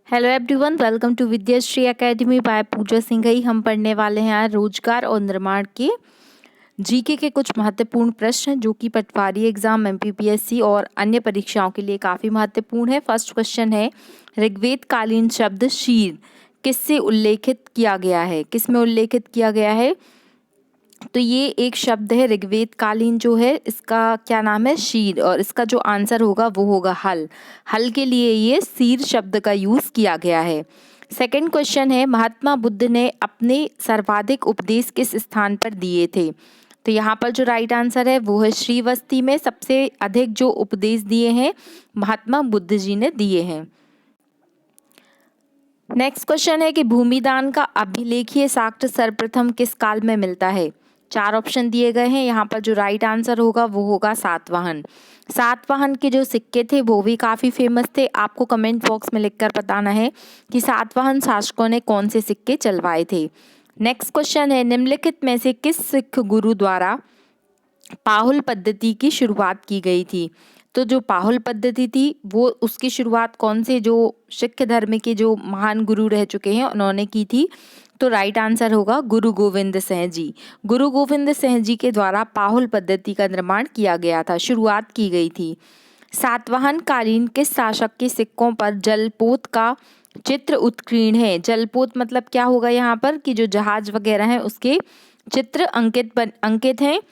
Hello everyone, welcome to Vidyashree academy by Pooja Singhai. हम पढ़ने वाले हैं आज रोजगार और निर्माण के जीके के कुछ महत्वपूर्ण प्रश्न जो कि पटवारी एग्जाम, एमपीपीएससी और अन्य परीक्षाओं के लिए काफ़ी महत्वपूर्ण है। फर्स्ट क्वेश्चन है, ऋग्वेद कालीन शब्द शीर किससे उल्लेखित किया गया है? किस में उल्लेखित किया गया है? तो ये एक शब्द है ऋग्वेद कालीन जो है, इसका क्या नाम है? शीर। और इसका जो आंसर होगा वो होगा हल। हल के लिए ये शीर शब्द का यूज किया गया है। सेकंड क्वेश्चन है, महात्मा बुद्ध ने अपने सर्वाधिक उपदेश किस स्थान पर दिए थे? तो यहाँ पर जो राइट आंसर है वो है श्रीवस्ती में सबसे अधिक जो उपदेश दिए हैं महात्मा बुद्ध जी ने दिए हैं। नेक्स्ट क्वेश्चन है कि भूमिदान का अभिलेखीय साक्ष्य सर्वप्रथम किस काल में मिलता है? 4 ऑप्शन दिए गए हैं। यहाँ पर जो राइट आंसर होगा वो होगा सातवाहन। सातवाहन के जो सिक्के थे वो भी काफ़ी फेमस थे। आपको कमेंट बॉक्स में लिखकर बताना है कि सातवाहन शासकों ने कौन से सिक्के चलवाए थे। नेक्स्ट क्वेश्चन है, निम्नलिखित में से किस सिख गुरु द्वारा पाहुल पद्धति की शुरुआत की गई थी? तो जो पाहुल पद्धति थी वो उसकी शुरुआत कौन से जो सिख धर्म के जो महान गुरु रह चुके हैं उन्होंने की थी? तो राइट आंसर होगा गुरु गोविंद सिंह जी। गुरु गोविंद सिंह जी के द्वारा पाहुल पद्धति का निर्माण किया गया था, शुरुआत की गई थी। सातवाहन कालीन किस शासक के सिक्कों पर जलपोत का चित्र उत्कीर्ण है? जलपोत मतलब क्या होगा यहाँ पर कि जो जहाज वगैरह हैं उसके चित्र अंकित हैं।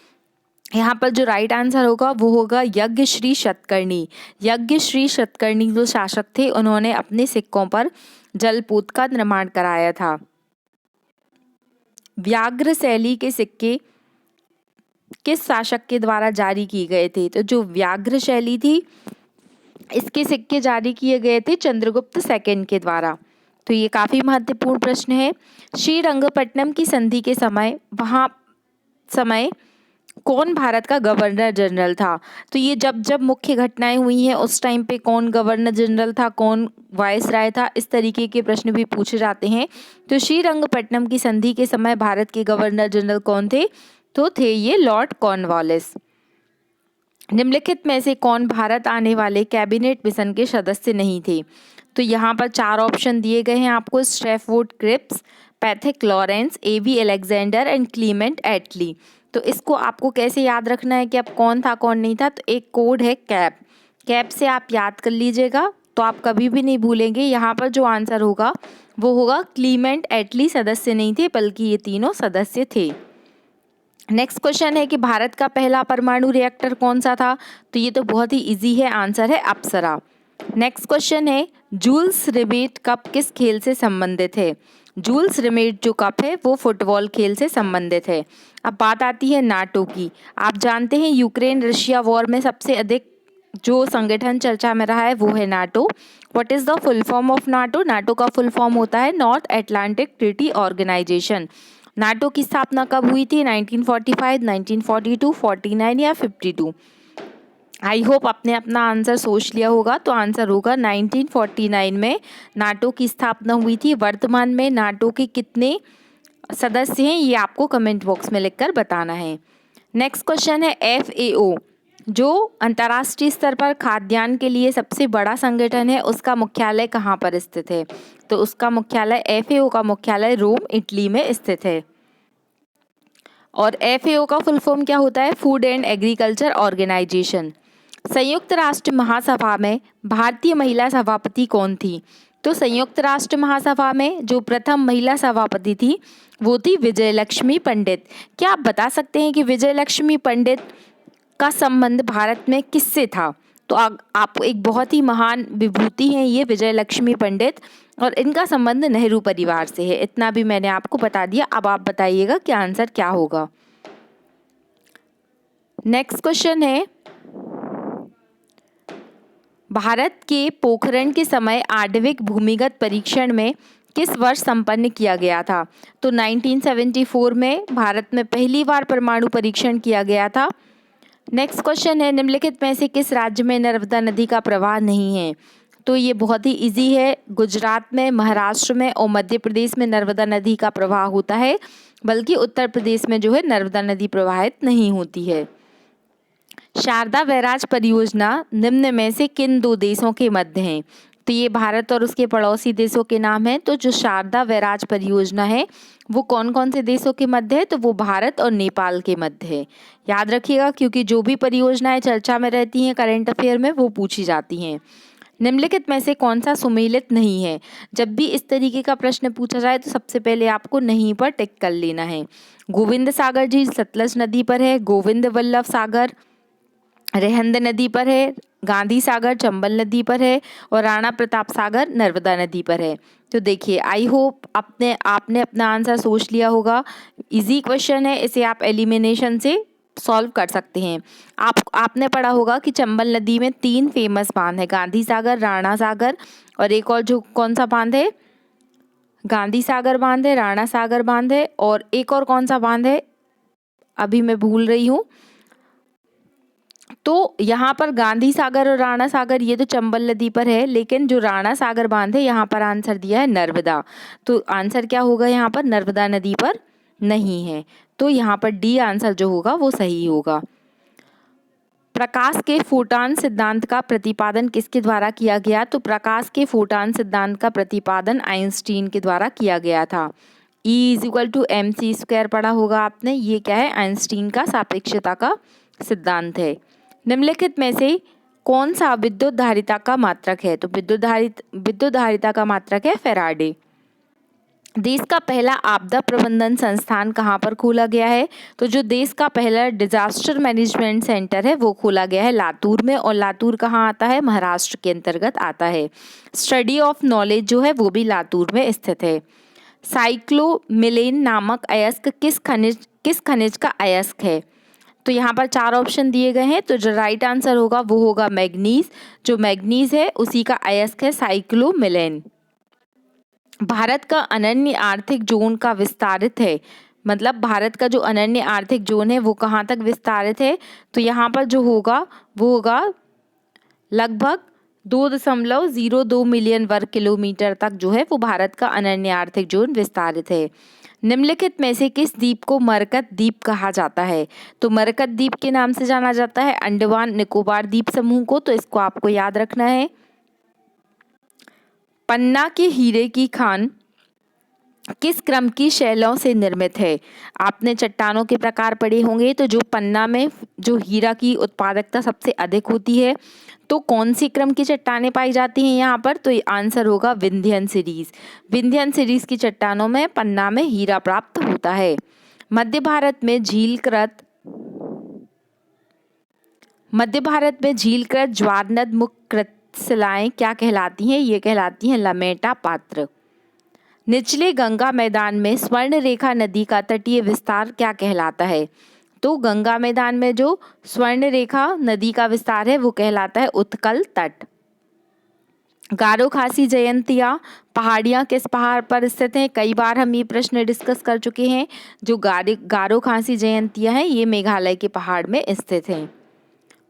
यहाँ पर जो राइट आंसर होगा वो होगा यज्ञ श्री शतकर्णी। यज्ञ श्री शतकर्णी जो शासक थे उन्होंने अपने सिक्कों पर जलपोत का निर्माण कराया था। व्याघ्र शैली के सिक्के किस शासक के द्वारा जारी किए गए थे? तो जो व्याघ्र शैली थी इसके सिक्के जारी किए गए थे चंद्रगुप्त सेकंड के द्वारा। तो ये काफी महत्वपूर्ण प्रश्न है। श्रीरंगपट्टनम की संधि के समय कौन भारत का गवर्नर जनरल था? तो ये जब जब मुख्य घटनाएं हुई हैं उस टाइम पे कौन गवर्नर जनरल था, कौन वायसराय था, इस तरीके के प्रश्न भी पूछे जाते हैं। तो श्रीरंगपट्टनम की संधि के समय भारत के गवर्नर जनरल कौन थे? तो थे ये लॉर्ड कॉर्नवालिस। निम्नलिखित में से कौन भारत आने वाले कैबिनेट मिशन के सदस्य नहीं थे? तो यहाँ पर 4 ऑप्शन दिए गए हैं आपको, Stafford Cripps, Pethick Lawrence, A V Alexander and Clement Attlee. तो इसको आपको कैसे याद रखना है कि अब कौन था कौन नहीं था? तो एक कोड है कैप, कैप से आप याद कर लीजिएगा तो आप कभी भी नहीं भूलेंगे। यहाँ पर जो आंसर होगा वो होगा क्लीमेंट एटली सदस्य नहीं थे बल्कि ये तीनों सदस्य थे। नेक्स्ट क्वेश्चन है कि भारत का पहला परमाणु रिएक्टर कौन सा था? तो ये तो बहुत ही इजी है, आंसर है अप्सरा। नेक्स्ट क्वेश्चन है, जूल्स रिमेट कप किस खेल से संबंधित है? जूल्स रिमेट जो कप है वो फुटबॉल खेल से संबंधित है। अब बात आती है नाटो की। आप जानते हैं यूक्रेन रशिया वॉर में सबसे अधिक जो संगठन चर्चा में रहा है वो है NATO. What is the full form of NATO? NATO का फुल फॉर्म होता है North Atlantic Treaty Organization. NATO की स्थापना कब हुई थी? 1945, 1942, 49 या 52? आई होप आपने अपना आंसर सोच लिया होगा। तो आंसर होगा 1949 में नाटो की स्थापना हुई थी। वर्तमान में नाटो के कितने सदस्य हैं ये आपको कमेंट बॉक्स में लिखकर बताना है। नेक्स्ट क्वेश्चन है, FAO जो अंतर्राष्ट्रीय स्तर पर खाद्यान्न के लिए सबसे बड़ा संगठन है उसका मुख्यालय कहाँ पर स्थित है? तो उसका मुख्यालय FAO का मुख्यालय रोम इटली में स्थित है। और FAO का फुल फॉर्म क्या होता है? Food and Agriculture Organization. संयुक्त राष्ट्र महासभा में भारतीय महिला सभापति कौन थी? तो संयुक्त राष्ट्र महासभा में जो प्रथम महिला सभापति थी वो थी विजयलक्ष्मी पंडित। क्या आप बता सकते हैं कि विजयलक्ष्मी पंडित का संबंध भारत में किससे था? तो आप एक बहुत ही महान विभूति हैं ये विजयलक्ष्मी पंडित, और इनका संबंध नेहरू परिवार से है। इतना भी मैंने आपको बता दिया। अब आप बताइएगा कि आंसर क्या होगा। नेक्स्ट क्वेश्चन है, भारत के पोखरण के समय आणविक भूमिगत परीक्षण में किस वर्ष संपन्न किया गया था? तो 1974 में भारत में पहली बार परमाणु परीक्षण किया गया था। नेक्स्ट क्वेश्चन है, निम्नलिखित में से किस राज्य में नर्मदा नदी का प्रवाह नहीं है? तो ये बहुत ही इजी है। गुजरात में, महाराष्ट्र में और मध्य प्रदेश में नर्मदा नदी का प्रवाह होता है, बल्कि उत्तर प्रदेश में जो है नर्मदा नदी प्रवाहित नहीं होती है। शारदा बैराज परियोजना निम्न में से किन 2 देशों के मध्य है? तो ये भारत और उसके पड़ोसी देशों के नाम हैं। तो जो शारदा बैराज परियोजना है वो कौन कौन से देशों के मध्य है, तो वो भारत और नेपाल के मध्य है। याद रखिएगा, क्योंकि जो भी परियोजनाएं चर्चा में रहती हैं करंट अफेयर में वो पूछी जाती हैं। निम्नलिखित में से कौन सा सुमेलित नहीं है। जब भी इस तरीके का प्रश्न पूछा जाए तो सबसे पहले आपको नहीं पर टिक कर लेना है। गोविंद सागर झील सतलज नदी पर है, गोविंद वल्लभ सागर रिहंद नदी पर है, गांधी सागर चंबल नदी पर है और राणा प्रताप सागर नर्मदा नदी पर है। तो देखिए, आई होप आपने अपना आंसर सोच लिया होगा। इजी क्वेश्चन है, इसे आप एलिमिनेशन से सॉल्व कर सकते हैं। आपने पढ़ा होगा कि चंबल नदी में 3 फेमस बांध है, गांधी सागर, राणा सागर और एक और जो कौन सा बांध है, गांधी सागर बांध है, राणा सागर बांध है और एक और कौन सा बांध है अभी मैं भूल रही हूँ। तो यहाँ पर गांधी सागर और राणा सागर ये तो चंबल नदी पर है, लेकिन जो राणा सागर बांध है यहाँ पर आंसर दिया है नर्मदा। तो आंसर क्या होगा यहाँ पर, नर्मदा नदी पर नहीं है। तो यहाँ पर डी आंसर जो होगा वो सही होगा। प्रकाश के फोटॉन सिद्धांत का प्रतिपादन किसके द्वारा किया गया, तो प्रकाश के फोटॉन सिद्धांत का प्रतिपादन आइंस्टीन के द्वारा किया गया था। E = mc² पढ़ा होगा आपने, ये क्या है, आइंस्टीन का सापेक्षता का सिद्धांत है। निम्नलिखित में से कौन सा विद्युत धारिता का मात्रक है, तो विद्युत धारिता का मात्रक है फैराडे। देश का पहला आपदा प्रबंधन संस्थान कहाँ पर खोला गया है, तो जो देश का पहला डिजास्टर मैनेजमेंट सेंटर है वो खोला गया है लातूर में, और लातूर कहाँ आता है, महाराष्ट्र के अंतर्गत आता है। स्टडी ऑफ नॉलेज जो है वो भी लातूर में स्थित है। साइक्लोमिलेन नामक अयस्क किस खनिज का अयस्क है, तो यहाँ पर 4 ऑप्शन दिए गए हैं। तो जो राइट आंसर होगा वो होगा मैग्नीज। जो मैग्नीज है उसी का अयस्क है साइक्लोमिलेन। भारत का अनन्य आर्थिक जोन का विस्तारित है, मतलब भारत का जो अनन्य आर्थिक जोन है वो कहाँ तक विस्तारित है, तो यहाँ पर जो होगा वो होगा लगभग 2.02 मिलियन वर्ग किलोमीटर तक जो है वो भारत का अनन्य आर्थिक जोन विस्तारित है। निम्नलिखित में से किस द्वीप को मरकत द्वीप कहा जाता है, तो मरकत द्वीप के नाम से जाना जाता है अंडमान निकोबार द्वीप समूह को, तो इसको आपको याद रखना है। पन्ना के हीरे की खान किस क्रम की शैलों से निर्मित है, आपने चट्टानों के प्रकार पढ़े होंगे। तो जो पन्ना में जो हीरा की उत्पादकता सबसे अधिक होती है, तो कौन सी क्रम की चट्टानें पाई जाती हैं यहाँ पर, तो ये आंसर होगा विंध्यन सीरीज। विंध्यन सीरीज की चट्टानों में पन्ना में हीरा प्राप्त होता है। मध्य भारत में झीलकृत ज्वारनद मुख शिलाएं क्या कहलाती हैं, ये कहलाती हैं लमेटा पात्र। निचले गंगा मैदान में स्वर्ण रेखा नदी का तटीय विस्तार क्या कहलाता है, तो गंगा मैदान में जो स्वर्ण रेखा नदी का विस्तार है वो कहलाता है उत्कल तट। गारो खासी जयंतिया पहाड़ियाँ किस पहाड़ पर स्थित हैं, कई बार हम ये प्रश्न डिस्कस कर चुके हैं। जो गारो खासी जयंतिया हैं ये मेघालय के पहाड़ में स्थित हैं।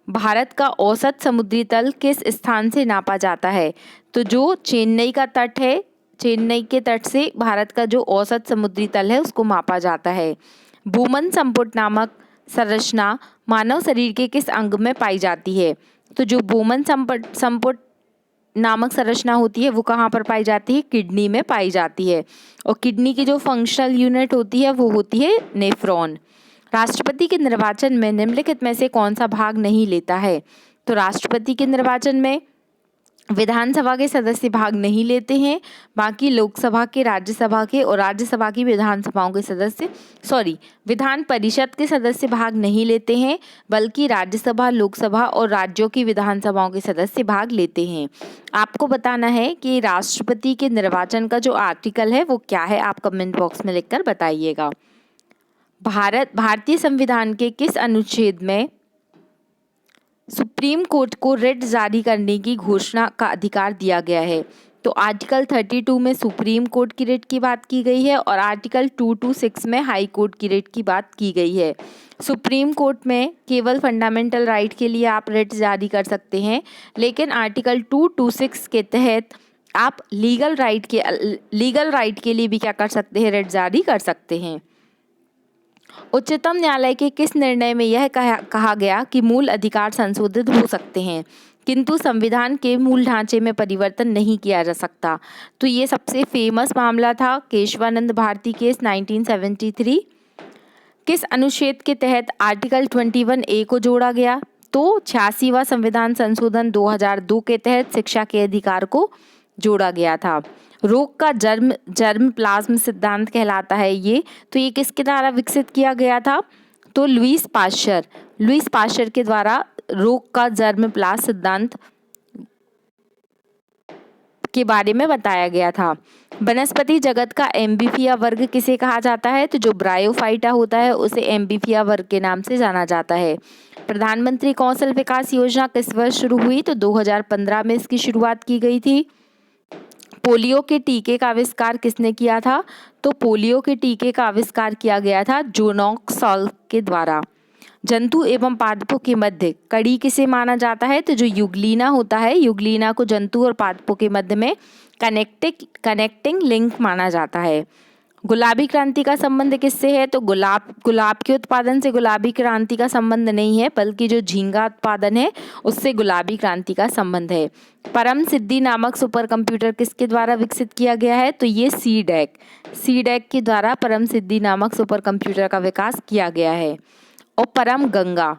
भारत का औसत समुद्री तल किस स्थान से नापा जाता है, तो जो चेन्नई का तट है, चेन्नई के तट से भारत का जो औसत समुद्री तल है उसको मापा जाता है। भूमन संपुट नामक संरचना मानव शरीर के किस अंग में पाई जाती है, तो जो भूमन संपुट नामक संरचना होती है वो कहाँ पर पाई जाती है, किडनी में पाई जाती है। और किडनी की जो फंक्शनल यूनिट होती है वो होती है नेफ्रॉन। राष्ट्रपति के निर्वाचन में निम्नलिखित में से कौन सा भाग नहीं लेता है, तो राष्ट्रपति के निर्वाचन में विधानसभा के सदस्य भाग नहीं लेते हैं, बाकी लोकसभा के, राज्यसभा के और राज्यसभा की विधानसभाओं के सदस्य, विधान परिषद के सदस्य भाग नहीं लेते हैं, बल्कि राज्यसभा, लोकसभा और राज्यों की विधानसभाओं के सदस्य भाग लेते हैं। आपको बताना है कि राष्ट्रपति के निर्वाचन का जो आर्टिकल है वो क्या है, आप कमेंट बॉक्स में लिखकर बताइएगा। भारतीय संविधान के किस अनुच्छेद में सुप्रीम कोर्ट को रिट जारी करने की घोषणा का अधिकार दिया गया है, तो आर्टिकल 32 में सुप्रीम कोर्ट की रिट की बात की गई है और आर्टिकल 226 में हाई कोर्ट की रिट की बात की गई है। सुप्रीम कोर्ट में केवल फंडामेंटल राइट के लिए आप रिट जारी कर सकते हैं, लेकिन आर्टिकल 226 के तहत आप लीगल राइट के लिए भी क्या कर सकते हैं, रिट जारी कर सकते हैं। उच्चतम न्यायालय के किस निर्णय में यह कहा गया कि मूल अधिकार संशोधित हो सकते हैं, किंतु संविधान के मूल ढांचे में परिवर्तन नहीं किया जा सकता। तो ये सबसे फेमस मामला था केशवानंद भारती केस 1973। किस अनुच्छेद के तहत आर्टिकल 21A को जोड़ा गया? तो 86वां संविधान संशोधन 2002 के तहत शिक्षा के अधिकार को जोड़ा गया था। रोग का जर्म प्लाज्म सिद्धांत कहलाता है ये। तो ये किसके द्वारा विकसित किया गया था? तो लुईस पाश्चर के द्वारा रोग का जर्म प्लाज्म सिद्धांत के बारे में बताया गया था। वनस्पति जगत का एम्फीबिया वर्ग किसे कहा जाता है? तो जो ब्रायोफाइटा होता है उसे एम्फीबिया वर्ग के नाम से जाना जाता है। प्रधानमंत्री कौशल विकास योजना किस वर्ष शुरू हुई? तो 2015 में इसकी शुरुआत की गई थी। पोलियो के टीके का आविष्कार किसने किया था? तो पोलियो के टीके का आविष्कार किया गया था जोनॉक्स सॉल्क के द्वारा। जंतु एवं पादपों के मध्य कड़ी किसे माना जाता है? तो जो युगलीना होता है, युगलीना को जंतु और पादपों के मध्य में कनेक्टिंग लिंक माना जाता है। गुलाबी क्रांति का संबंध किससे है? तो गुलाब के उत्पादन से गुलाबी क्रांति का संबंध नहीं है, बल्कि जो झींगा उत्पादन है उससे गुलाबी क्रांति का संबंध है। परम सिद्धि नामक सुपर कंप्यूटर किसके द्वारा विकसित किया गया है? तो ये सीडैक के द्वारा परम सिद्धि नामक सुपर कंप्यूटर का विकास किया गया है। और परम गंगा,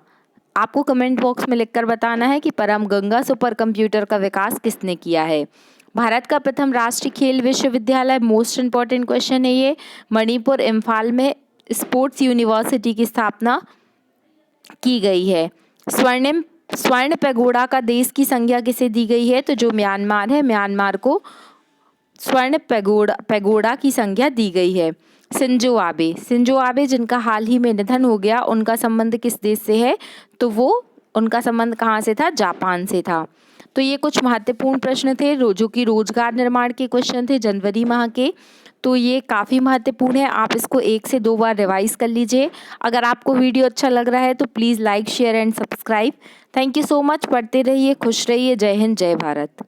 आपको कमेंट बॉक्स में लिखकर बताना है कि परम गंगा सुपर कंप्यूटर का विकास किसने किया है। भारत का प्रथम राष्ट्रीय खेल विश्वविद्यालय, मोस्ट इम्पॉर्टेंट क्वेश्चन है ये, मणिपुर इम्फाल में स्पोर्ट्स यूनिवर्सिटी की स्थापना की गई है। स्वर्ण पैगोडा का देश की संज्ञा किसे दी गई है? तो जो म्यांमार है, म्यांमार को स्वर्ण पैगोडा की संज्ञा दी गई है। शिंजो आबे जिनका हाल ही में निधन हो गया, उनका संबंध किस देश से है? तो वो उनका संबंध कहाँ से था? जापान से था। तो ये कुछ महत्वपूर्ण प्रश्न थे जो कि रोजगार निर्माण के क्वेश्चन थे जनवरी माह के। तो ये काफ़ी महत्वपूर्ण है, आप इसको 1 से 2 बार रिवाइज कर लीजिए। अगर आपको वीडियो अच्छा लग रहा है तो please like, share and subscribe. Thank you so much. पढ़ते रहिए, खुश रहिए। जय हिंद, जय भारत।